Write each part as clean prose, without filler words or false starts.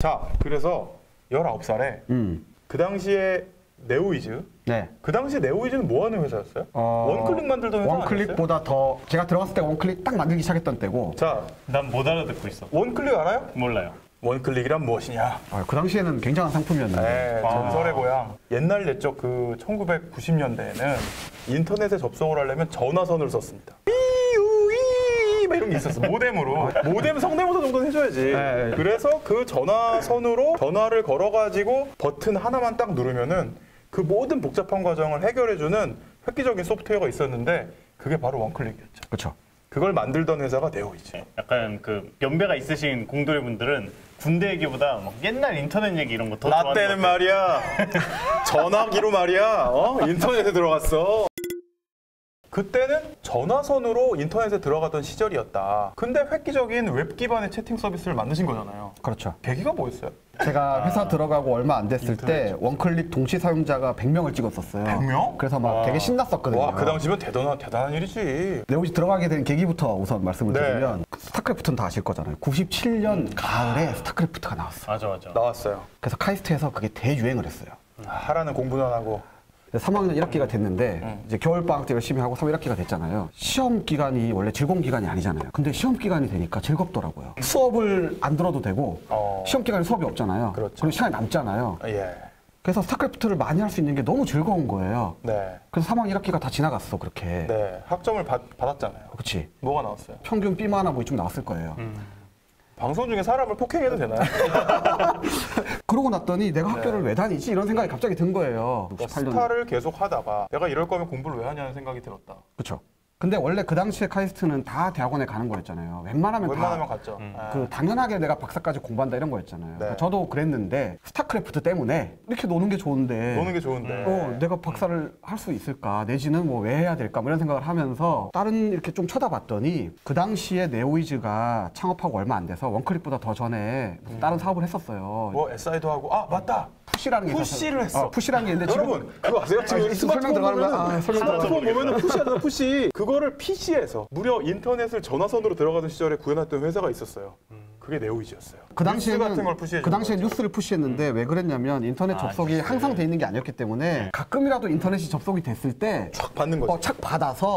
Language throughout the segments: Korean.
자, 그래서 19살에 그 당시에 네오이즈. 네. 그 당시에 네오이즈는 뭐 하는 회사였어요? 원클릭 만들던 회사 원클릭보다 더 제가 들어갔을 때 원클릭 딱 만들기 시작했던 때고. 자, 난 못 알아듣고 있어. 원클릭 알아요? 몰라요. 원클릭이란 무엇이냐? 그 당시에는 굉장한 상품이었는데. 네, 전설의 고향. 옛날 옛적 그 1990년대에는 인터넷에 접속을 하려면 전화선을 썼습니다. 막 이런 게 있었어. 모뎀으로. 모뎀 성대모사 정도는 해줘야지. 네. 그래서 그 전화선으로 전화를 걸어가지고 버튼 하나만 딱 누르면은 그 모든 복잡한 과정을 해결해주는 획기적인 소프트웨어가 있었는데 그게 바로 원클릭이었죠. 그렇죠. 그걸 만들던 회사가 네오이즈. 약간 그 연배가 있으신 공돌이 분들은 군대 얘기보다 막 옛날 인터넷 얘기 이런 거 더 좋아하는 라떼는 말이야. 전화기로 말이야. 인터넷에 들어갔어. 그때는 전화선으로 인터넷에 들어가던 시절이었다. 근데 획기적인 웹 기반의 채팅 서비스를 만드신 거잖아요. 그렇죠. 계기가 뭐였어요? 제가 회사 들어가고 얼마 안 됐을 때 원클릭 동시 사용자가 100명을 찍었었어요. 100명? 그래서 막 되게 신났었거든요. 와, 그 당시면 대단한 일이지. 네오이즈 들어가게 된 계기부터 우선 말씀을 네. 드리면 스타크래프트는 다 아실 거잖아요. 97년 가을에 스타크래프트가 나왔어요. 맞아. 나왔어요. 그래서 카이스트에서 그게 대유행을 했어요. 하라는 공부는 안 하고. 3학년 1학기가 됐는데 이제 겨울방학 때 열심히 하고 3, 1학기가 됐잖아요. 시험 기간이 원래 즐거운 기간이 아니잖아요. 근데 시험 기간이 되니까 즐겁더라고요. 수업을 안 들어도 되고 시험 기간에 수업이 없잖아요. 그렇죠. 그리고 시간이 남잖아요. 예. 그래서 스타크래프트를 많이 할 수 있는 게 너무 즐거운 거예요. 네. 그래서 3학년 1학기가 다 지나갔어 그렇게. 네. 학점을 받았잖아요. 그렇지. 뭐가 나왔어요? 평균 B만 하나 뭐 이쯤 나왔을 거예요. 방송 중에 사람을 폭행해도 되나요? 그러고 났더니 내가 학교를 왜 다니지? 이런 생각이 갑자기 든 거예요. 68년. 스타를 계속 하다가 내가 이럴 거면 공부를 왜 하냐는 생각이 들었다. 그렇죠. 근데 원래 그 당시에 카이스트는 다 대학원에 가는 거였잖아요. 웬만하면 갔죠. 그 당연하게 내가 박사까지 공부한다 이런 거였잖아요. 네. 그러니까 저도 그랬는데 스타크래프트 때문에 이렇게 노는 게 좋은데 내가 박사를 할 수 있을까? 내지는 뭐 왜 해야 될까? 뭐 이런 생각을 하면서 다른 이렇게 좀 쳐다봤더니 그 당시에 네오이즈가 창업하고 얼마 안 돼서 원클릭보다 더 전에 다른 사업을 했었어요. 뭐 SI도 하고 맞다. 푸시라는 게 푸시를 했어. 푸시라는 게 있는데 여러분 그거 아세요? 지금 설명 들어가는 거야? 스마트폰 보면은 푸시하잖아. 푸시. 그거를 PC에서 무려 인터넷을 전화선으로 들어가던 시절에 구현했던 회사가 있었어요. 그게 네오이즈였어요. 그 당시에는 같은 걸 푸시해. 그 당시에 뉴스를 푸시했는데 왜 그랬냐면 인터넷 접속이 항상 돼 있는 게 아니었기 때문에 가끔이라도 인터넷이 접속이 됐을 때 촥 받는 거지. 착 받아서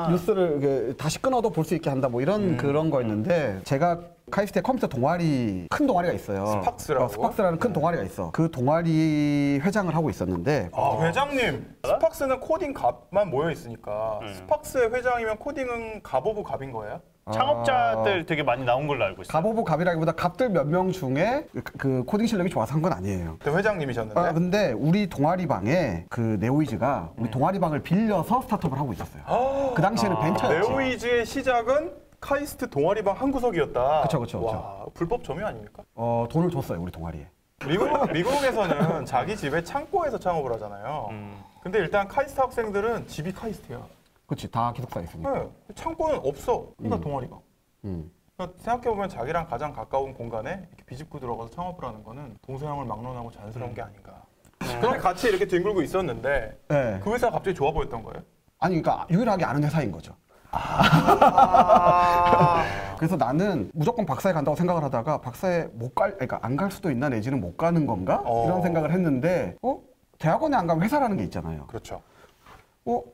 뉴스를 이렇게 다시 끊어도 볼 수 있게 한다 뭐 이런 그런 거였는데 제가 카이스트에 컴퓨터 동아리 큰 동아리가 있어요. 스팍스라고. 스팍스라는 큰 동아리가 있어. 그 동아리 회장을 하고 있었는데 회장님, 스팍스는 코딩 갑만 모여 있으니까 스팍스의 회장이면 코딩은 갑 오브 갑인 거예요? 창업자들 되게 많이 나온 걸로 알고 있어요. 갑 오브 갑이라기보다 갑들 몇 명 중에 그 코딩 실력이 좋아서 한 건 아니에요. 회장님이셨는데. 근데 우리 동아리 방에 그 네오이즈가 우리 동아리 방을 빌려서 스타트업을 하고 있었어요. 그 당시에는 벤처였지. 네오이즈의 시작은 카이스트 동아리방 한 구석이었다. 그쵸. 와, 불법 점유 아닙니까? 돈을 줬어요 우리 동아리에. 미국에서는 자기 집에 창고에서 창업을 하잖아요. 근데 일단 카이스트 학생들은 집이 카이스트야. 그렇지, 다 기숙사에 있으니까. 네, 창고는 없어. 그러니까 동아리방. 그러니까 생각해보면 자기랑 가장 가까운 공간에 이렇게 비집고 들어가서 창업을 하는 거는 동서양을 막론하고 자연스러운 게 아닌가. 그렇게 같이 이렇게 뒹굴고 있었는데 네. 그 회사가 갑자기 좋아 보였던 거예요? 아니 그러니까 유일하게 아는 회사인 거죠. 그래서 나는 무조건 박사에 간다고 생각을 하다가 박사에 그러니까 안 갈 수도 있나 내지는 못 가는 건가? 이런 생각을 했는데 대학원에 안 가면 회사라는 게 있잖아요. 그렇죠.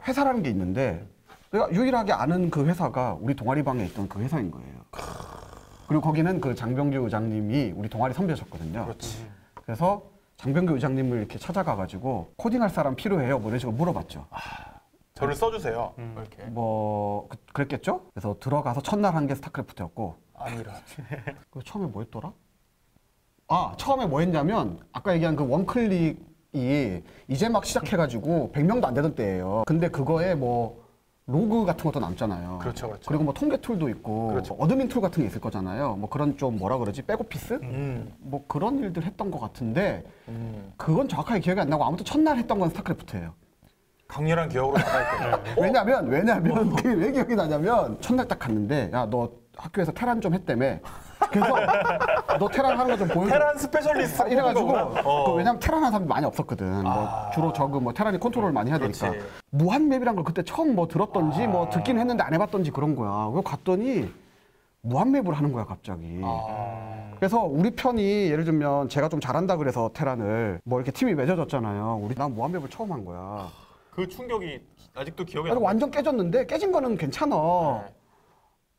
회사라는 게 있는데 내가 유일하게 아는 그 회사가 우리 동아리 방에 있던 그 회사인 거예요. 그리고 거기는 그 장병규 의장님이 우리 동아리 선배셨거든요. 그렇지. 그래서 장병규 의장님을 이렇게 찾아가가지고 코딩할 사람 필요해요? 뭐 이런 식으로 물어봤죠. 저를 써주세요. 이렇게. 그랬겠죠? 그래서 들어가서 첫날 한 게 스타크래프트였고. 아니라. 그 처음에 뭐 했더라? 처음에 뭐 했냐면 아까 얘기한 그 원클릭이 이제 막 시작해가지고 100명도 안 되던 때예요. 근데 그거에 뭐 로그 같은 것도 남잖아요. 그렇죠. 그리고 뭐 통계 툴도 있고 그렇죠. 어드민 툴 같은 게 있을 거잖아요. 뭐 그런 좀 뭐라 그러지? 백오피스? 뭐 그런 일들 했던 것 같은데 그건 정확하게 기억이 안 나고 아무튼 첫날 했던 건 스타크래프트예요. 강렬한 기억으로 남아있거든요. 왜냐면 그게 왜 기억이 나냐면 첫날 딱 갔는데 야 너 학교에서 테란 좀 했다며. 그래서 너 테란 하는 거 좀 보여줘. 테란 스페셜리스트 이래가지고 왜냐면 테란 하는 사람이 많이 없었거든. 뭐 주로 저그 뭐 테란이 컨트롤을 많이 해야 되니까. 무한 맵이란 걸 그때 처음 뭐 들었던지 뭐 듣긴 했는데 안 해봤던지 그런 거야. 그래서 갔더니 무한 맵을 하는 거야 갑자기. 그래서 우리 편이 예를 들면 제가 좀 잘한다 그래서 테란을 뭐 이렇게 팀이 맺어졌잖아요. 난 무한맵을 처음 한 거야. 그 충격이 아직도 기억이 아니, 안 나. 완전 깨졌는데 깨진 거는 괜찮아. 네.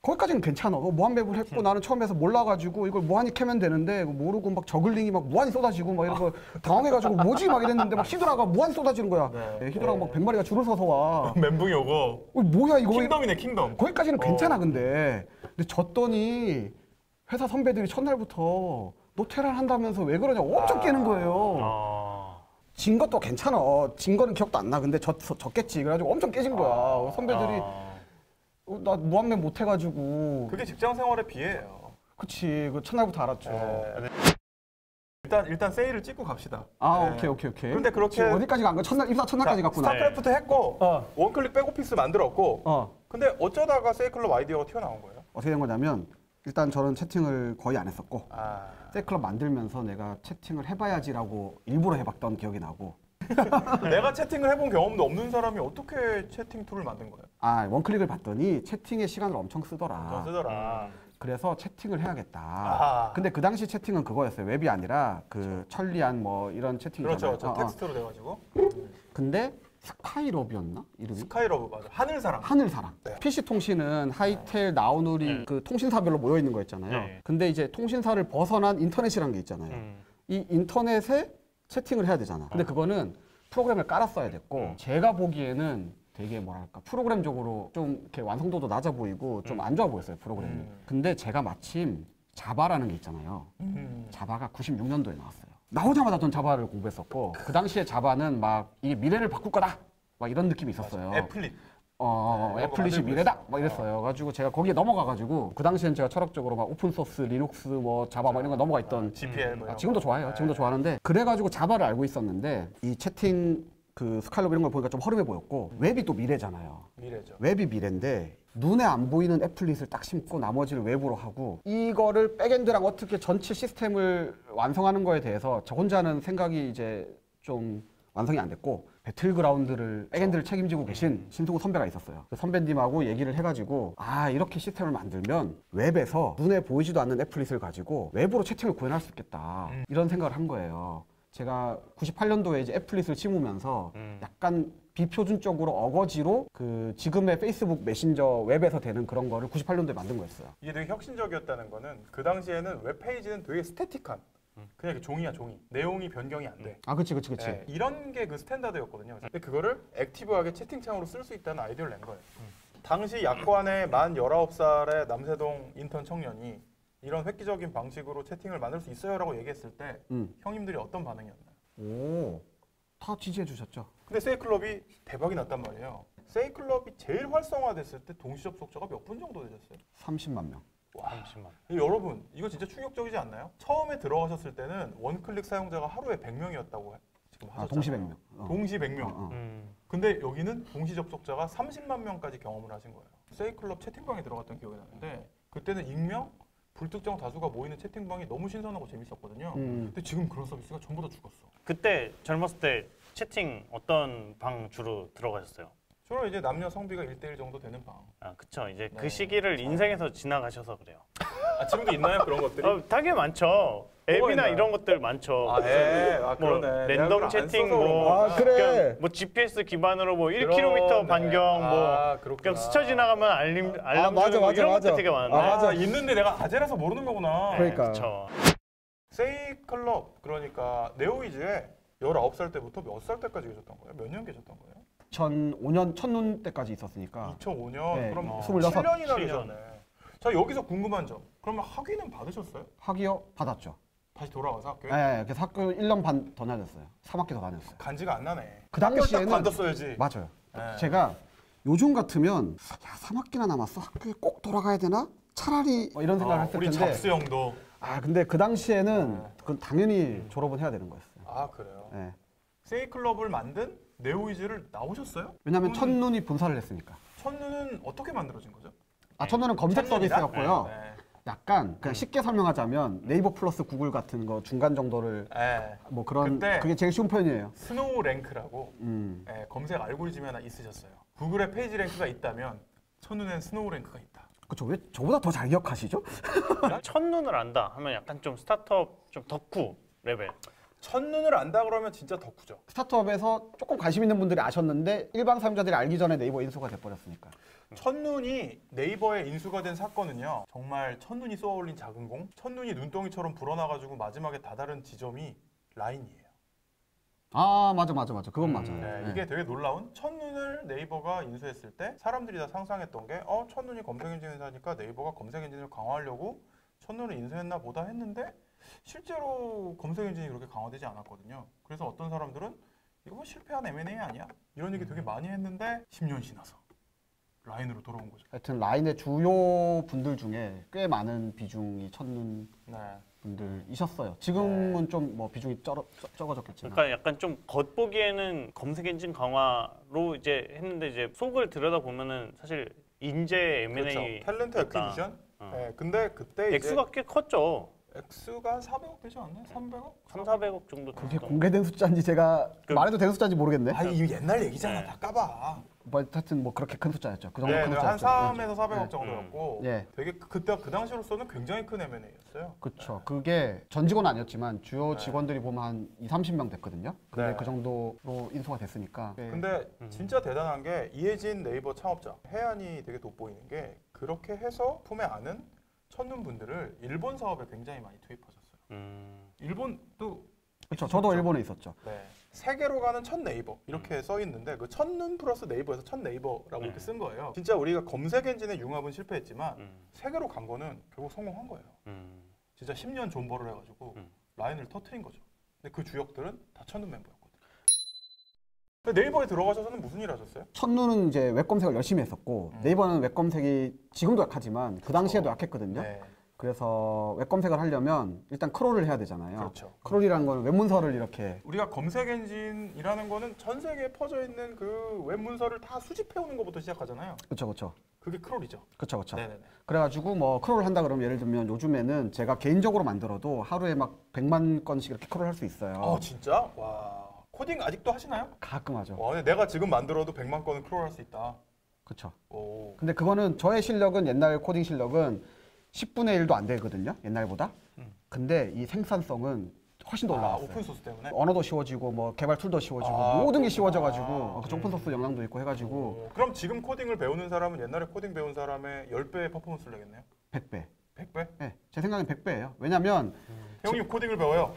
거기까지는 괜찮아. 무한맵을 했고 나는 처음에서 몰라가지고 이걸 무한히 캐면 되는데 모르고 막 저글링이 막 무한히 쏟아지고 막 이런 거 당황해가지고 뭐지 막 이랬는데 막 히드라가 무한히 쏟아지는 거야. 네. 히드라가 막 100마리가 줄을 서서 와. 멘붕이 오고. 뭐야 이거. 킹덤이네 킹덤. 거기까지는 괜찮아 근데 졌더니 회사 선배들이 첫날부터 너 테란 한다면서 왜 그러냐 엄청 깨는 거예요. 진 것도 괜찮아. 진 거는 기억도 안 나. 근데 졌겠지. 그래가지고 엄청 깨진 거야. 선배들이 나 무한맵 못 해가지고. 그게 직장 생활의 비애예요. 그치. 그 첫날부터 알았죠. 네. 일단 세일을 찍고 갑시다. 네. 오케이. 근데 그렇게 어디까지 간 거야? 입사 첫날까지 갔구나. 스타크래프트 했고 원클릭 백오피스 만들었고. 근데 어쩌다가 세이클럽 아이디어가 튀어나온 거예요? 어떻게 된 거냐면 일단 저는 채팅을 거의 안 했었고 아. 세이클럽 만들면서 내가 채팅을 해봐야지라고 일부러 해봤던 기억이 나고. 내가 채팅을 해본 경험도 없는 사람이 어떻게 채팅 툴을 만든 거예요? 원클릭을 봤더니 채팅에 시간을 엄청 쓰더라. 전 쓰더라. 그래서 채팅을 해야겠다. 아하. 근데 그 당시 채팅은 그거였어요. 웹이 아니라 그 천리안 뭐 이런 채팅이잖아요. 그렇죠. 텍스트로 돼가지고. 근데 스카이러브였나 이름이? 스카이러브 맞아. 하늘사랑. 하늘사랑. 네. PC 통신은 하이텔, 나우누리 그 통신사별로 모여 있는 거 있잖아요. 네. 근데 이제 통신사를 벗어난 인터넷이라는 게 있잖아요. 이 인터넷에 채팅을 해야 되잖아. 근데 그거는 프로그램을 깔았어야 됐고 제가 보기에는 되게 뭐랄까 프로그램적으로 좀 이렇게 완성도도 낮아 보이고 좀 안 좋아 보였어요 프로그램이. 근데 제가 마침 자바라는 게 있잖아요. 자바가 96년도에 나왔어요. 나오자마자 전 자바를 공부했었고 그 당시에 자바는 막 이게 미래를 바꿀 거다 막 이런 느낌이 있었어요. 애플릿. 애플릿이 미래다 막 이랬어요. 가지고 제가 거기에 넘어가가지고 그 당시엔 제가 철학적으로 막 오픈 소스, 리눅스, 뭐 자바 막 이런 거 넘어가 있던. GPL 뭐 이런 지금도 거. 좋아해요. 지금도 좋아하는데 그래가지고 자바를 알고 있었는데 이 채팅 그 스카이럽 이런 걸 보니까 좀 허름해 보였고 웹이 또 미래잖아요. 미래죠. 웹이 미래인데 눈에 안 보이는 애플릿을 딱 심고 나머지를 웹으로 하고 이거를 백엔드랑 어떻게 전체 시스템을 완성하는 거에 대해서 저 혼자는 생각이 이제 좀 완성이 안 됐고 배틀그라운드를 백엔드를 책임지고 계신 신승우 선배가 있었어요. 그 선배님하고 얘기를 해가지고 이렇게 시스템을 만들면 웹에서 눈에 보이지도 않는 애플릿을 가지고 웹으로 채팅을 구현할 수 있겠다 이런 생각을 한 거예요. 제가 98년도에 이제 애플릿을 심으면서 약간 비표준적으로 어거지로 그 지금의 페이스북 메신저 웹에서 되는 그런 거를 98년도에 만든 거였어요. 이게 되게 혁신적이었다는 거는 그 당시에는 웹페이지는 되게 스태틱한 그냥 종이야 종이. 내용이 변경이 안 돼. 그치. 네, 이런 게 그 스탠다드였거든요. 근데 그거를 액티브하게 채팅창으로 쓸 수 있다는 아이디어를 낸 거예요. 당시 약관의 만 19살의 남세동 인턴 청년이 이런 획기적인 방식으로 채팅을 만들 수 있어요 라고 얘기했을 때 형님들이 어떤 반응이었나요? 다 지지해 주셨죠. 근데 세이클럽이 대박이 났단 말이에요. 세이클럽이 제일 활성화됐을 때 동시 접속자가 몇 분 정도 되셨어요? 30만 명. 와, 여러분 이거 진짜 충격적이지 않나요? 처음에 들어가셨을 때는 원클릭 사용자가 하루에 100명이었다고 지금 하셨잖아요. 동시 100명. 동시 100명. 근데 여기는 동시 접속자가 30만 명까지 경험을 하신 거예요. 세이클럽 채팅방에 들어갔던 기억이 나는데 그때는 익명, 불특정 다수가 모이는 채팅방이 너무 신선하고 재밌었거든요. 근데 지금 그런 서비스가 전부 다 죽었어. 그때 젊었을 때 채팅 어떤 방 주로 들어가셨어요? 저는 이제 남녀 성비가 1대1 정도 되는 방. 그쵸. 이제 네. 그 시기를 인생에서 지나가셔서 그래요. 지금도 있나요 그런 것들이? 당연히 많죠. 앱이나 있나요? 이런 것들 많죠. 그러네. 뭐 랜덤 채팅 그래. 뭐 GPS 기반으로 뭐 1km 반경 뭐 그냥 스쳐 지나가면 알람 주는 거 이런 것들 되게 많은데. 있는데 내가 아재라서 모르는 거구나. 그러니까. 그쵸. 세이클럽 그러니까 네오이즈에 19살 때부터 몇 살 때까지 계셨던 거예요? 몇 년 계셨던 거예요? 2005년 첫눈 때까지 있었으니까 2005년? 네, 그럼 26. 7년이나 계셨네. 자 여기서 궁금한 점. 그러면 학위는 받으셨어요? 학위요? 받았죠. 다시 돌아와서 학교에? 네, 그래서 학교 1년 반 더 다녔어요. 3학기 더 다녔어요. 간지가 안 나네. 그 당시에는 관뒀어야지. 맞아요. 네. 제가 요즘 같으면 3학기나 남았어? 학교에 꼭 돌아가야 되나? 차라리 이런 생각을 했을 우리 텐데 잡스형도. 근데 그 당시에는 그건 당연히 졸업은 해야 되는 거였어요. 그래요? 네. 세이클럽을 만든 네오이즈를 나오셨어요? 왜냐하면 첫눈이 본사를 했으니까. 첫눈은 어떻게 만들어진 거죠? 첫눈은 검색 첫눈이다? 서비스였고요. 네. 약간 그냥 쉽게 설명하자면 네이버 플러스 구글 같은 거 중간 정도를 네. 뭐 그런 그때 그게 제일 쉬운 표현이에요. 스노우 랭크라고 검색 알고리즘이 하나 있으셨어요. 구글에 페이지 랭크가 있다면 첫눈엔 스노우 랭크가 있다. 그쵸. 왜 저보다 더 잘 기억하시죠? 첫눈을 안다 하면 약간 좀 스타트업 좀 덕후 레벨. 첫눈을 안다 그러면 진짜 덕후죠. 스타트업에서 조금 관심 있는 분들이 아셨는데 일반 사용자들이 알기 전에 네이버 인수가 돼버렸으니까. 첫눈이 네이버에 인수가 된 사건은요. 정말 첫눈이 쏘아올린 작은 공, 첫눈이 눈덩이처럼 불어나가지고 마지막에 다다른 지점이 라인이에요. 아 맞아. 그건 맞아요. 네, 이게 되게 놀라운 첫눈을 네이버가 인수했을 때 사람들이 다 상상했던 게 첫눈이 검색 엔진 회사니까 네이버가 검색 엔진을 강화하려고 첫눈을 인수했나 보다 했는데 실제로 검색 엔진이 그렇게 강화되지 않았거든요. 그래서 어떤 사람들은 이거 뭐 실패한 M&A 아니야? 이런 얘기 되게 많이 했는데 10년 지나서 라인으로 돌아온 거죠. 하여튼 라인의 주요 분들 중에 꽤 많은 비중이 첫눈 네. 분들이셨어요. 지금은 좀 뭐 비중이 적어졌겠지만. 그러니까 약간 좀 겉보기에는 검색 엔진 강화로 이제 했는데 이제 속을 들여다 보면은 사실 인재 M&A 그렇죠. 탤런트 애퀴지션. 네, 근데 그때 액수가 꽤 컸죠. 액수가 한 400억 되지 않나요? 300억? 3,400억 정도. 그게 공개된 숫자인지 제가 말해도 되는 숫자인지 모르겠네. 아, 이거 옛날 얘기잖아. 다 까봐. 뭐 하여튼 뭐 그렇게 큰 숫자였죠. 그 정도 네, 큰 한 숫자였죠. 3에서 400억 정도였고 예. 되게 그때 그 당시로서는 굉장히 큰 M&A였어요. 그렇죠. 그게 전 직원은 아니었지만 주요 직원들이 보면 한 20-30명 됐거든요. 근데 네. 그 정도로 인수가 됐으니까. 근데 진짜 대단한 게 이혜진 네이버 창업자 해안이 되게 돋보이는 게 그렇게 해서 품에 안은 첫눈 분들을 일본 사업에 굉장히 많이 투입하셨어요. 일본도 그렇죠. 저도 일본에 있었죠. 네. 세계로 가는 첫 네이버 이렇게 써 있는데 그 첫눈 플러스 네이버에서 첫 네이버라고 이렇게 쓴 거예요. 진짜 우리가 검색 엔진의 융합은 실패했지만 세계로 간 거는 결국 성공한 거예요. 진짜 10년 존버를 해가지고 라인을 터트린 거죠. 근데 그 주역들은 다 첫눈 멤버였거든요. 네이버에 들어가셔서는 무슨 일 하셨어요? 첫눈은 이제 웹 검색을 열심히 했었고 네이버는 웹 검색이 지금도 약하지만 그 당시에도 약했거든요. 네. 그래서 웹 검색을 하려면 일단 크롤을 해야 되잖아요. 그렇죠. 크롤이라는 건 웹문서를 이렇게 우리가 검색 엔진이라는 거는 전 세계에 퍼져 있는 그 웹 문서를 다 수집해 오는 것부터 시작하잖아요. 그렇죠. 그게 크롤이죠. 그렇죠. 네네네. 그래가지고 뭐 크롤을 한다 그러면 예를 들면 요즘에는 제가 개인적으로 만들어도 하루에 막 100만 건씩 이렇게 크롤을 할 수 있어요. 진짜? 와. 코딩 아직도 하시나요? 가끔 하죠. 와, 근데 내가 지금 만들어도 100만 건은 크롤 할 수 있다. 그렇죠. 오. 근데 그거는 저의 실력은 옛날 코딩 실력은 10분의 1도 안 되거든요. 옛날보다. 근데 이 생산성은 훨씬 더 올라갔어요. 오픈 소스 때문에? 언어도 쉬워지고 뭐 개발 툴도 쉬워지고 모든 게 쉬워져가지고 오픈 소스 영향도 있고 해가지고 그럼 지금 코딩을 배우는 사람은 옛날에 코딩 배운 사람의 10배의 퍼포먼스를 내겠네요? 100배. 100배? 네, 제 생각엔 100배예요. 왜냐면 형님 코딩을 배워요?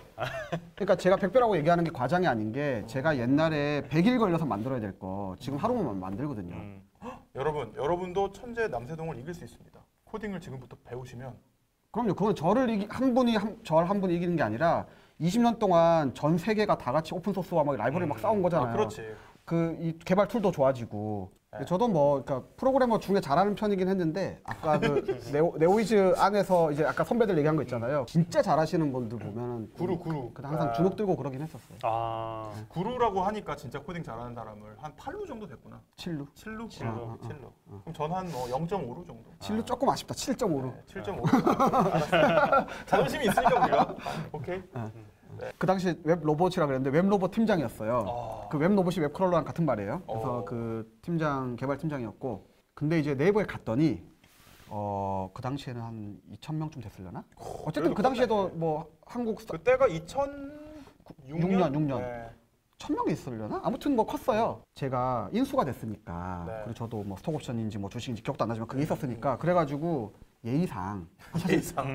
그러니까 제가 100배라고 얘기하는 게 과장이 아닌 게 제가 옛날에 100일 걸려서 만들어야 될 거 지금 하루만 만들거든요. 여러분도 천재 남세동을 이길 수 있습니다. 코딩을 지금부터 배우시면 그럼요. 그건 저를 저를 한 분이 이기는 게 아니라 20년 동안 전 세계가 다 같이 오픈 소스와 막 라이브러리 막 싸운 거잖아요. 그렇지. 이 개발 툴도 좋아지고. 저도 뭐 그러니까 프로그래머 중에 잘하는 편이긴 했는데 아까 그 네오이즈 안에서 이제 아까 선배들 얘기한 거 있잖아요. 진짜 잘하시는 분들 보면은 구루. 그때 항상 주눅 들고 그러긴 했었어요. 구루라고 하니까 진짜 코딩 잘하는 사람을 한 8루 정도 됐구나. 7루. 7루? 7루. 그럼 전 한 뭐 0.5루 정도. 7루 조금 아쉽다. 7.5루. 7.5루. 자존심이 있으니까 우리가. 오케이. 그 당시 웹 로봇이라 그랬는데 웹 로봇 팀장이었어요. 그 웹 로봇이 웹 크롤러랑 같은 말이에요. 그래서 그 개발 팀장이었고, 근데 이제 네이버에 갔더니 그 당시에는 한 2,000명쯤 됐으려나? 어쨌든 그 당시에도 뭐 한국 그때가 2006년. 네. 1,000명이 있으려나? 아무튼 뭐 컸어요. 제가 인수가 됐으니까 그리고 저도 뭐 스톡옵션인지 뭐 주식인지 기억도 안 나지만 그게 있었으니까 그래가지고 예의상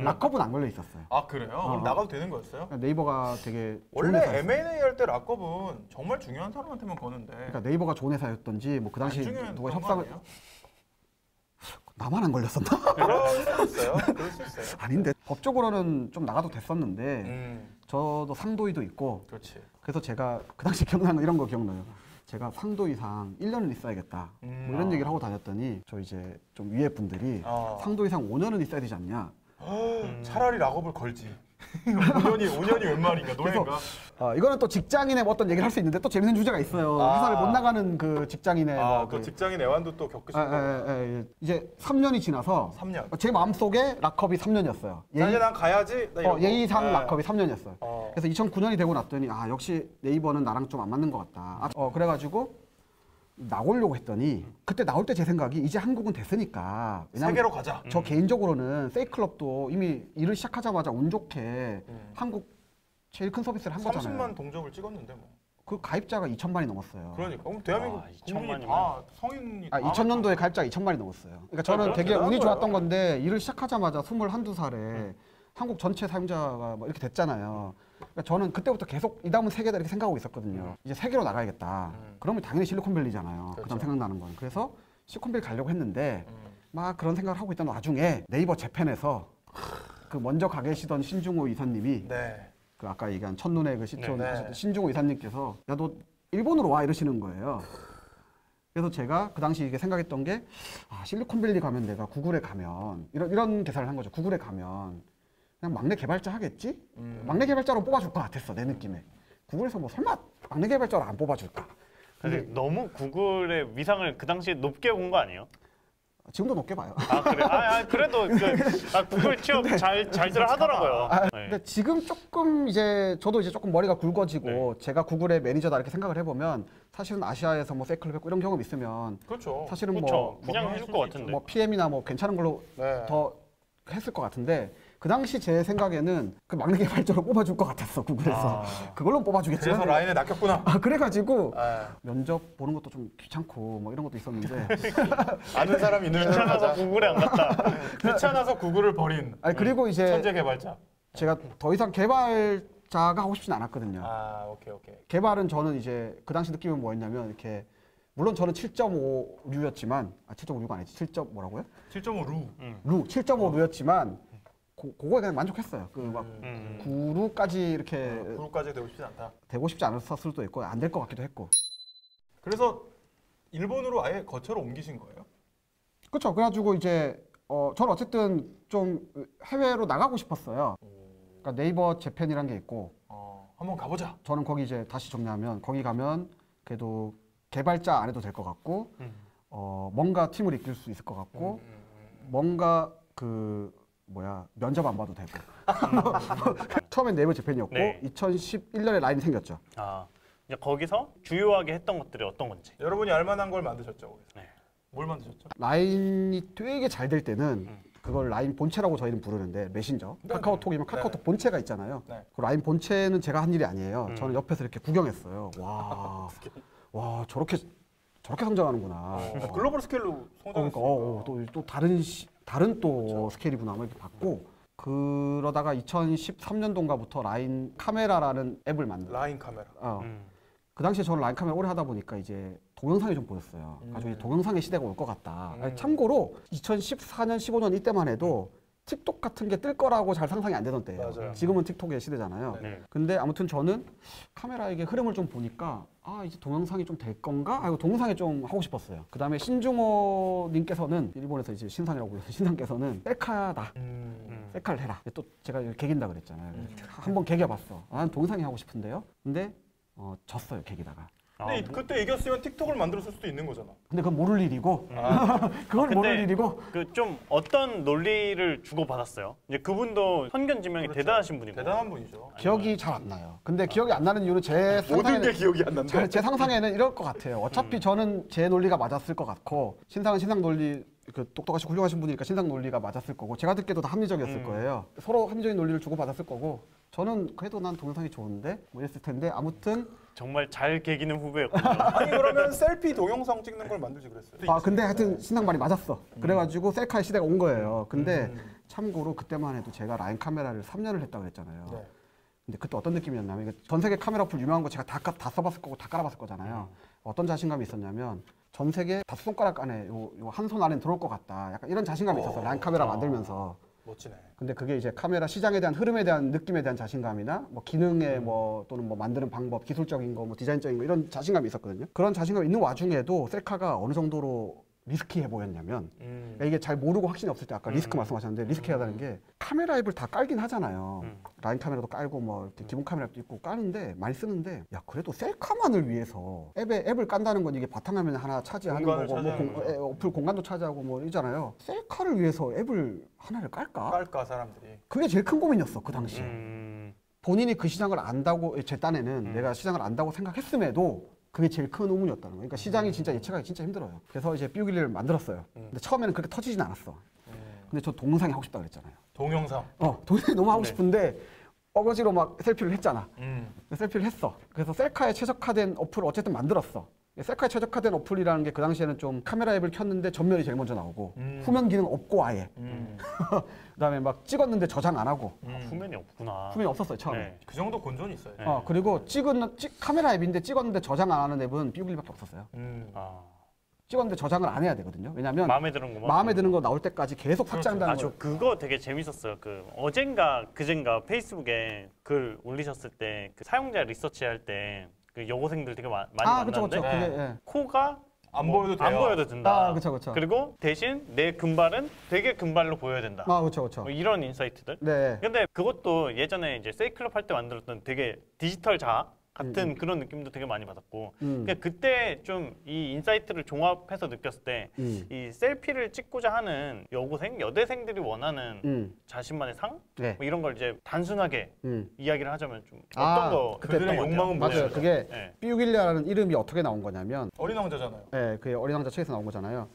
락업은 안 걸려 있었어요. 아 그래요? 그럼 나가도 되는 거였어요? 네이버가 되게 원래 M&A 할 때 락업은 정말 중요한 사람한테만 거는데. 그러니까 네이버가 좋은 회사였던지 뭐 그 당시 누가 협상을 나만 안 걸렸었나? 그럴 수 있어요. 아닌데 법적으로는 좀 나가도 됐었는데 저도 상도의도 있고. 그렇지. 그래서 제가 그 당시 기억나는 거 이런 거 기억나요. 제가 상도이상 1년은 있어야겠다. 뭐 이런 얘기를 하고 다녔더니 저 이제 좀 위에 분들이 상도이상 5년은 있어야 되지 않냐. 차라리 락업을 걸지. 5년이 웬 말인가? 노예인가? 이거는 또 직장인의 뭐 어떤 얘기를 할 수 있는데 또 재밌는 주제가 있어요. 회사를 못 나가는 그 직장인의 그 직장인 애완도 또 겪으신 거. 이제 3년이 지나서 3년. 제 마음속에 락업이 3년이었어요. 이제 난 가야지. 예의상 락업이 3년이었어요. 그래서 2009년이 되고 났더니 역시 네이버는 나랑 좀 안 맞는 것 같다. 그래가지고 나오려고 했더니 그때 나올 때 제 생각이 이제 한국은 됐으니까 세계로 가자. 저 개인적으로는 세이클럽도 이미 일을 시작하자마자 운 좋게 한국 제일 큰 서비스를 한 거잖아요. 30만 동접을 찍었는데 뭐. 그 가입자가 2천만이 넘었어요. 그러니까 그럼 대한민국 국민이 다 성인이 2000년도에 가입자가 2천만이 넘었어요. 그러니까 저는 되게 운이 좋았던 건데 일을 시작하자마자 21~22살에 한국 전체 사용자가 뭐 이렇게 됐잖아요. 그러니까 저는 그때부터 계속 이 다음은 세계다 이렇게 생각하고 있었거든요. 이제 세계로 나가야겠다. 그러면 당연히 실리콘밸리잖아요. 그렇죠. 그다음 생각나는 건. 그래서 실리콘밸리 가려고 했는데 막 그런 생각을 하고 있던 와중에 네이버 재팬에서 그 먼저 가 계시던 신중호 이사님이 네. 그 아까 얘기한 첫눈에 그 시촌 네. 하셨던 신중호 이사님께서 야 너 일본으로 와 이러시는 거예요. 그래서 제가 그 당시 이게 생각했던 게 실리콘밸리 가면 내가 구글에 가면 이런 계산을 한 거죠. 구글에 가면 그냥 막내 개발자 하겠지? 막내 개발자로 뽑아줄 것 같았어 내 느낌에. 구글에서 뭐 설마 막내 개발자로 안 뽑아줄까? 근데 너무 구글의 위상을 그 당시에 높게 본 거 아니에요? 지금도 높게 봐요. 아 그래? 그래도 구글 취업 잘들 하더라고요. 근데 지금 조금 이제 저도 이제 조금 머리가 굵어지고 제가 구글의 매니저다 이렇게 생각을 해보면 사실은 아시아에서 뭐 세이클럽 했고 이런 경험 있으면 그렇죠. 사실은 그렇죠. 그냥 해줄 것 같은데. 뭐 PM이나 뭐 괜찮은 걸로 더 했을 것 같은데 그 당시 제 생각에는 그 막내 개발자로 뽑아줄 것 같았어 구글에서. 그걸로 뽑아주겠지. 그래서 라인에 낚였구나. 그래가지고 면접 보는 것도 좀 귀찮고 뭐 이런 것도 있었는데 아는 사람 있는 사람 귀찮아서 가자. 구글에 안 갔다. 귀찮아서 구글을 버린 그리고 이제 천재 개발자. 제가 더 이상 개발자가 하고 싶진 않았거든요. 오케이. 개발은 저는 이제 그 당시 느낌은 뭐였냐면 이렇게 물론 저는 7.5류였지만 7.5류가 아니지 7. 뭐라고요? 7.5루. 7.5류였지만 그거에 그냥 만족했어요. 그 막 9루까지 이렇게 9루까지 되고 싶지 않다. 되고 싶지 않았을 수도 있고 안 될 것 같기도 했고. 그래서 일본으로 아예 거처로 옮기신 거예요? 그렇죠. 그래가지고 이제 저는 어쨌든 좀 해외로 나가고 싶었어요. 그러니까 네이버 재팬이란 게 있고 한번 가보자. 저는 거기 이제 다시 정리하면 거기 가면 그래도 개발자 안 해도 될 것 같고 뭔가 팀을 이끌 수 있을 것 같고 뭔가 면접 안 봐도 되고. 처음엔 네이버 재팬이었고 2011년에 라인이 생겼죠. 이제 거기서 주요하게 했던 것들이 어떤 건지. 여러분이 알만한 걸 만드셨죠. 거기서. 뭘 만드셨죠? 라인이 되게 잘 될 때는 그걸 라인 본체라고 저희는 부르는데 메신저. 카카오톡이면 카카오톡 본체가 있잖아요. 그 라인 본체는 제가 한 일이 아니에요. 저는 옆에서 이렇게 구경했어요. 와 저렇게 성장하는구나. 글로벌 스케일로 성장했어요. 또 다른 또 스케일이구나 뭐 이렇게 봤고 그러다가 2013년도인가부터 라인 카메라라는 앱을 만들어요. 라인 카메라. 그 당시에 저는 라인 카메라 오래 하다 보니까 이제 동영상이 좀 보였어요. 가지고 동영상의 시대가 올 것 같다. 참고로 2014년, 15년 이때만 해도 틱톡 같은 게 뜰 거라고 잘 상상이 안 되던 때예요. 맞아요. 지금은 틱톡의 시대잖아요. 근데 아무튼 저는 카메라의 흐름을 좀 보니까 이제 동영상이 좀 될 건가? 하고 동영상이 좀 하고 싶었어요. 그 다음에 신중호 님께서는 일본에서 이제 신상이라고 부르는 신상께서는 셀카다. 셀카를 해라. 또 제가 개긴다 그랬잖아요. 한번 개겨봤어. 난 동영상이 하고 싶은데요. 근데 졌어요, 개기다가. 근데 그때 이겼으면 틱톡을 만들었을 수도 있는 거잖아. 근데 그건 모를 일이고 그건 모를 일이고 좀 어떤 논리를 주고 받았어요. 이제 그분도 선견지명이 대단하신 분이고. 대단한 분이죠. 기억이 잘 안 나요. 근데 기억이 안 나는 이유는 제 모든 게 기억이 안 난다. 제 상상에는 이럴 것 같아요. 어차피 저는 제 논리가 맞았을 것 같고 신상은 신상 논리 똑똑하시 훌륭하신 분이니까 신상 논리가 맞았을 거고 제가 듣기에도 다 합리적이었을 거예요. 서로 합리적인 논리를 주고 받았을 거고 저는 그래도 난 동영상이 좋은데 뭐 이랬을 텐데 아무튼 정말 잘 개기는 후배였군요. 아니 그러면 셀피 동영상 찍는 걸 만들지 그랬어요. 근데 하여튼 신상 말이 맞았어. 그래가지고 셀카의 시대가 온 거예요. 근데 참고로 그때만 해도 제가 라인 카메라를 3년을 했다고 그랬잖아요. 근데 그때 어떤 느낌이었냐면 전 세계 카메라 어플 유명한 거 제가 다 써봤을 거고 다 깔아봤을 거잖아요. 어떤 자신감이 있었냐면 전 세계 5손가락 안에 요 한 손 안에 들어올 것 같다. 약간 이런 자신감이 있었어요. 라인 카메라 만들면서. 멋지네. 근데 그게 이제 카메라 시장에 대한 흐름에 대한 느낌에 대한 자신감이나 뭐 기능에 또는 뭐 만드는 방법, 기술적인 거, 뭐 디자인적인 거 이런 자신감이 있었거든요. 그런 자신감이 있는 와중에도 셀카가 어느 정도로 리스키해 보였냐면 이게 잘 모르고 확신이 없을 때 아까 리스크 말씀하셨는데 리스키하다는 게 카메라 앱을 다 깔긴 하잖아요. 라인 카메라도 깔고 뭐 이렇게 기본 카메라도 있고 까는데 많이 쓰는데 야 그래도 셀카만을 위해서 앱을 깐다는 건 이게 바탕화면 하나 차지하는 거고 뭐 어플 공간도 차지하고 뭐 이잖아요. 셀카를 위해서 앱을 하나를 깔까 사람들이. 그게 제일 큰 고민이었어 그 당시에. 본인이 그 시장을 안다고 제 딴에는 내가 시장을 안다고 생각했음에도 그게 제일 큰 의문이었다는 거예요. 그러니까 시장이 진짜 예측하기 진짜 힘들어요. 그래서 이제 삐우길리를 만들었어요. 근데 처음에는 그렇게 터지진 않았어. 근데 저 동영상이 하고 싶다 그랬잖아요. 동영상. 동영상이 너무 하고 네. 싶은데 어거지로 막 셀피를 했잖아. 셀피를 했어. 그래서 셀카에 최적화된 어플을 어쨌든 만들었어. 셀카에 최적화된 어플이라는 게 그 당시에는 좀 카메라 앱을 켰는데 전면이 제일 먼저 나오고 후면 기능 없고 아예. 그다음에 막 찍었는데 저장 안 하고. 후면이 없구나. 후면이 없었어요 처음에. 네. 그 정도 건전이 있어요. 네. 그리고 카메라 앱인데 찍었는데 저장 안 하는 앱은 삐우길리밖에 없었어요. 아, 찍었는데 저장을 안 해야 되거든요. 왜냐하면 마음에 드는 거만. 마음에 드는 거 나올 때까지 계속 확장한다는 저 거예요. 그거 되게 재밌었어요. 그 어젠가 그젠가 페이스북에 글 올리셨을 때 그 사용자 리서치 할 때 그 여고생들 되게 많이 그쵸, 만났는데 그쵸. 그게, 예. 코가 안 보여도 돼요. 안 보여도 된다. 그쵸, 그쵸. 그리고 대신 내 금발은 되게 금발로 보여야 된다. 그쵸, 그쵸. 뭐 이런 인사이트들. 네. 근데 그것도 예전에 이제 세이클럽 할 때 만들었던 되게 디지털 자아 같은 그런 느낌도 되게 많이 받았고 그러니까 그때 좀 이 인사이트를 종합해서 느꼈을 때 이 셀피를 찍고자 하는 여고생, 여대생들이 원하는 자신만의 상? 네. 뭐 이런 걸 이제 단순하게 이야기를 하자면 좀 아, 어떤 거 그때 그들의 어떤 것 욕망은 같아요? 맞아요. 뭐죠? 그게 네. 삐우길리아라는 이름이 어떻게 나온 거냐면 어린 왕자잖아요. 그 어린 왕자 책에서 나온 거잖아요.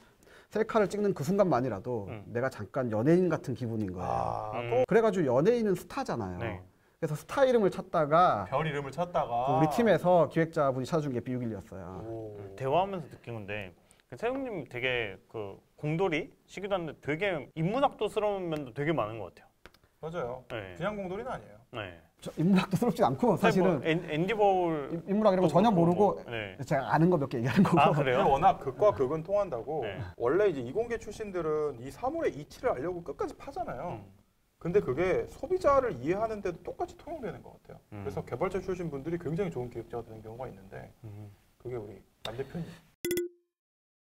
셀카를 찍는 그 순간만이라도 내가 잠깐 연예인 같은 기분인 거예요. 그래가지고 연예인은 스타잖아요. 네. 그래서 스타 이름을 찾다가 별 이름을 찾다가 그 우리 팀에서 기획자분이 찾아준 게 삐우길리였어요. 대화하면서 느낀 건데 그 세웅님 되게 그 공돌이시기도 한데 되게 인문학도스러운 면도 되게 많은 것 같아요. 맞아요. 네. 그냥 공돌이는 아니에요. 네. 인문학도스럽지 않고 사실은 앤디 보울 인문학 이런 거 전혀 모르고 네. 제가 아는 거 몇 개 얘기하는 거고. 아 근데 그래요? 워낙 극과 극은 통한다고 네. 원래 이제 이공계 출신들은 이 사물의 이치를 알려고 끝까지 파잖아요. 근데 그게 소비자를 이해하는 데도 똑같이 통용되는 것 같아요. 그래서 개발자 출신 분들이 굉장히 좋은 기획자가 되는 경우가 있는데 그게 우리 반대편이에요.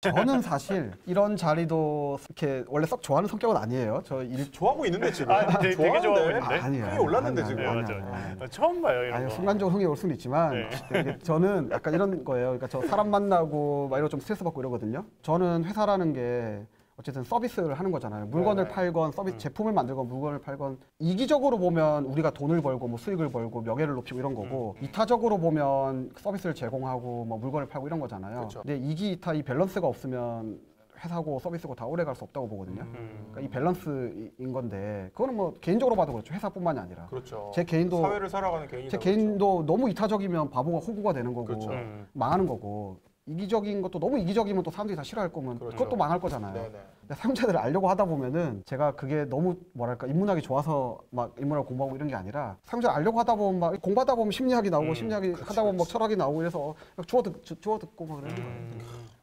저는 사실 이런 자리도 이렇게 원래 썩 좋아하는 성격은 아니에요. 좋아하고 있는데 지금 되게 좋아하고 있는데? 아니에요. 흥이 올랐는데 아니에요. 지금. 네, 아니에요. 맞아요. 처음 봐요 이런 거. 순간적으로 흥이 올 수는 있지만 네. 이게 저는 약간 이런 거예요. 그러니까 저 사람 만나고 막 이런 거 좀 스트레스 받고 이러거든요. 저는 회사라는 게 어쨌든 서비스를 하는 거잖아요. 물건을 네네. 팔건 서비스 제품을 만들건 물건을 팔건 이기적으로 보면 우리가 돈을 벌고 뭐 수익을 벌고 명예를 높이고 이런 거고 이타적으로 보면 서비스를 제공하고 뭐 물건을 팔고 이런 거잖아요. 그렇죠. 근데 이기 이타 이 밸런스가 없으면 회사고 서비스고 다 오래 갈 수 없다고 보거든요. 그러니까 이 밸런스인 건데 그거는 뭐 개인적으로 봐도 그렇죠. 회사뿐만이 아니라 그렇죠. 제 개인도 사회를 살아가는 개인이 제 개인도 너무 이타적이면 바보가 호구가 되는 거고 그렇죠. 망하는 거고 이기적인 것도 너무 이기적이면 또 사람들이 다 싫어할 거면 그렇죠. 그것도 망할 거잖아요. 네네. 근데 사용자들을 알려고 하다 보면은 제가 그게 너무 뭐랄까 인문학이 좋아서 막 인문학을 공부하고 이런 게 아니라 사용자를 알려고 하다 보면 막 공부하다 보면 심리학이 나오고 심리학이 하다 보면 막 철학이 나오고 이래서 막 주워 듣고 막 그러는 거예요.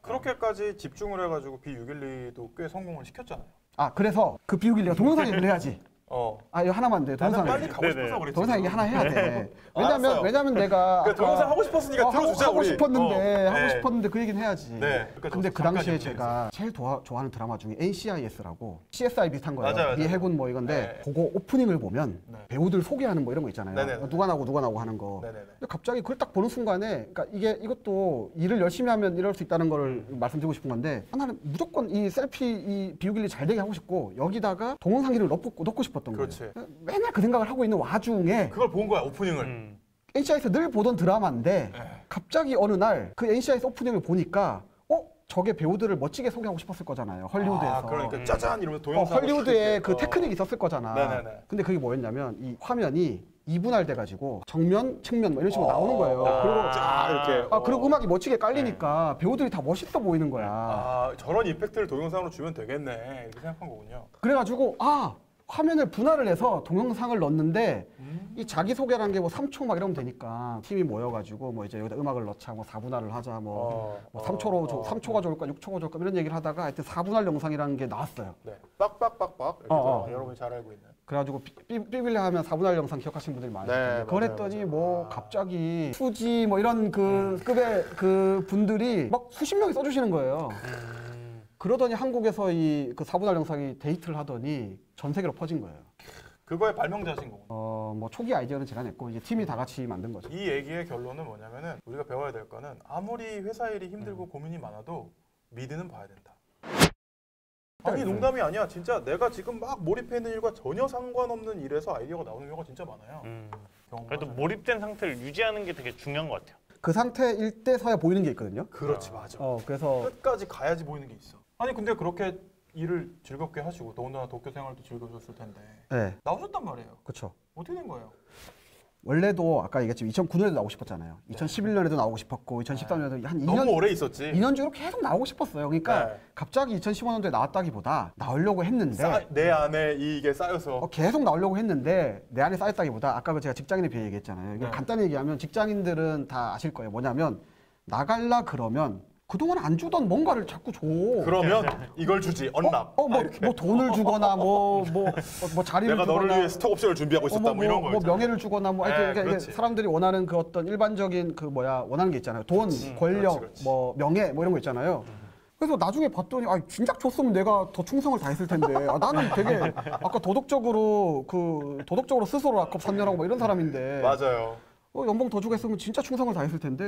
그렇게까지 집중을 해가지고 B612도 꽤 성공을 시켰잖아요. 그래서 그 비우길리가 동영상 얘기를 해야지. 이거 하나만 돼. 나는 동영상 빨리 가고 싶어서 그랬지. 동영상 얘기 하나 해야 돼. 알았어요. 왜냐면 내가 그러니까 동영상 하고 싶었으니까 들어주자 하고 우리. 싶었는데 하고 네. 싶었는데 그 얘기는 해야지. 네. 그러니까 근데 저 그 당시에 잠깐 제가 제일 좋아하는 드라마 중에 NCIS라고 CSI 비슷한 거예요. 맞아요. 미 해군 뭐 이건데 네. 그거 오프닝을 보면 배우들 소개하는 뭐 이런 거 있잖아요. 네네네. 누가 나오고 하는 거. 네네네. 근데 갑자기 그걸 딱 보는 순간에 그러니까 이것도 일을 열심히 하면 이럴 수 있다는 걸 말씀드리고 싶은 건데 하나는 무조건 이 셀피 이 비우길리 잘 되게 하고 싶고 여기다가 동영상 기능을 넣고 싶었던 그렇지. 거예요. 맨날 그 생각을 하고 있는 와중에 그걸 본 거야 오프닝을. NCI에서 늘 보던 드라마인데 갑자기 어느 날 그 NCI에서 오프닝을 보니까 저게 배우들을 멋지게 소개하고 싶었을 거잖아요. 헐리우드에서. 그러니까 짜잔 이러면서 동영상. 헐리우드에 그 테크닉이 있었을 거잖아. 네네네. 근데 그게 뭐였냐면 이 화면이 이분할돼 가지고 정면, 측면 뭐 이런 식으로 나오는 거예요. 그리고 쫙 이렇게. 그리고 음악이 멋지게 깔리니까 배우들이 다 멋있어 보이는 거야. 저런 임팩트를 동영상으로 주면 되겠네 이렇게 생각한 거군요. 그래가지고 화면을 분할을 해서 동영상을 넣었는데 이 자기소개라는 게 뭐 3초 막 이러면 되니까 팀이 모여가지고 뭐 이제 여기다 음악을 넣자 뭐 4분할을 하자 뭐 3초가 좋을까 6초가 좋을까 이런 얘기를 하다가 하여튼 4분할 영상이라는 게 나왔어요. 네. 빡빡빡빡 이렇게 여러분이 잘 알고 있는. 그래가지고 삐빌리 하면 4분할 영상 기억하시는 분들이 많아요. 네, 그걸 했더니 맞아요. 뭐 갑자기 수지 뭐 이런 그 급의 그 분들이 막 수십 명이 써주시는 거예요. 그러더니 한국에서 그 4분할 영상이 데이트를 하더니 전 세계로 퍼진 거예요. 그거의 발명자신 거군요. 뭐 초기 아이디어는 제가 냈고 이제 팀이 다 같이 만든 거죠. 이 얘기의 결론은 뭐냐면은 우리가 배워야 될 거는 아무리 회사 일이 힘들고 고민이 많아도 미드는 봐야 된다. 아니 농담이 아니야. 진짜 내가 지금 막 몰입해 있는 일과 전혀 상관없는 일에서 아이디어가 나오는 경우가 진짜 많아요. 그래도 몰입된 상태를 유지하는 게 되게 중요한 것 같아요. 그 상태일 때서야 보이는 게 있거든요. 그렇지, 맞아. 그래서 끝까지 가야지 보이는 게 있어. 아니 근데 그렇게 일을 즐겁게 하시고 더군다나 도쿄 생활도 즐거우셨을 텐데 네, 나오셨단 말이에요. 그렇죠. 어떻게 된 거예요? 원래도 아까 얘기했지만 2009년에도 나오고 싶었잖아요. 2011년에도 나오고 싶었고 2013년에도 한 2년 너무 오래 있었지. 2년 중으로 계속 나오고 싶었어요. 그러니까 네. 갑자기 2015년도에 나왔다기보다 나오려고 했는데 내 안에 이게 쌓여서 계속 나오려고 했는데 내 안에 쌓였다기보다 아까 제가 직장인에 비해 얘기했잖아요. 이걸 네. 간단히 얘기하면 직장인들은 다 아실 거예요. 뭐냐면 나갈라 그러면 그동안 안 주던 뭔가를 자꾸 줘. 그러면 이걸 주지 언락. 뭐 돈을 주거나 뭐 자리를 내가 주거나 너를 위해 스톡 옵션을 준비하고 있었다 뭐 이런 거. 뭐 명예를 주거나 뭐 하여튼 네, 이게 그렇지. 사람들이 원하는 그 어떤 일반적인 원하는 게 있잖아요. 돈, 권력, 그렇지. 뭐 명예 뭐 이런 거 있잖아요. 그래서 나중에 봤더니 진작 줬으면 내가 더 충성을 다했을 텐데 나는 되게 아까 도덕적으로 스스로 아까 선녀라고 뭐 이런 사람인데 맞아요. 연봉 더 주고 했으면 진짜 충성을 다했을 텐데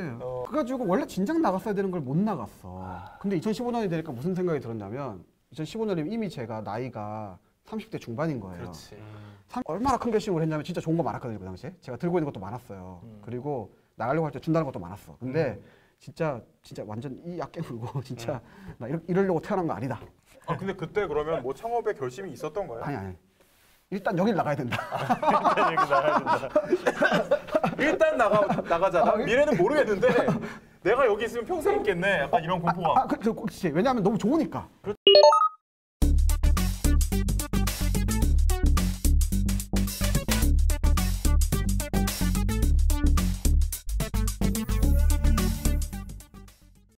그래가지고 원래 진작 나갔어야 되는 걸 못 나갔어. 근데 2015년이 되니까 무슨 생각이 들었냐면 2015년이면 이미 제가 나이가 30대 중반인 거예요. 그렇지. 얼마나 큰 결심을 했냐면 진짜 좋은 거 많았거든요. 그 당시에 제가 들고 있는 것도 많았어요. 그리고 나가려고 할 때 준다는 것도 많았어. 근데 진짜 완전 이 약 깨물고 진짜 나 이러려고 태어난 거 아니다. 근데 그때 그러면 뭐 창업에 결심이 있었던 거예요? 아니 일단 여길 나가야 된다. 여기 나가야 된다. 일단 나가자. 미래는 모르겠는데 내가 여기 있으면 평생 있겠네. 약간 이런 공포감. 그렇지. 왜냐하면 너무 좋으니까.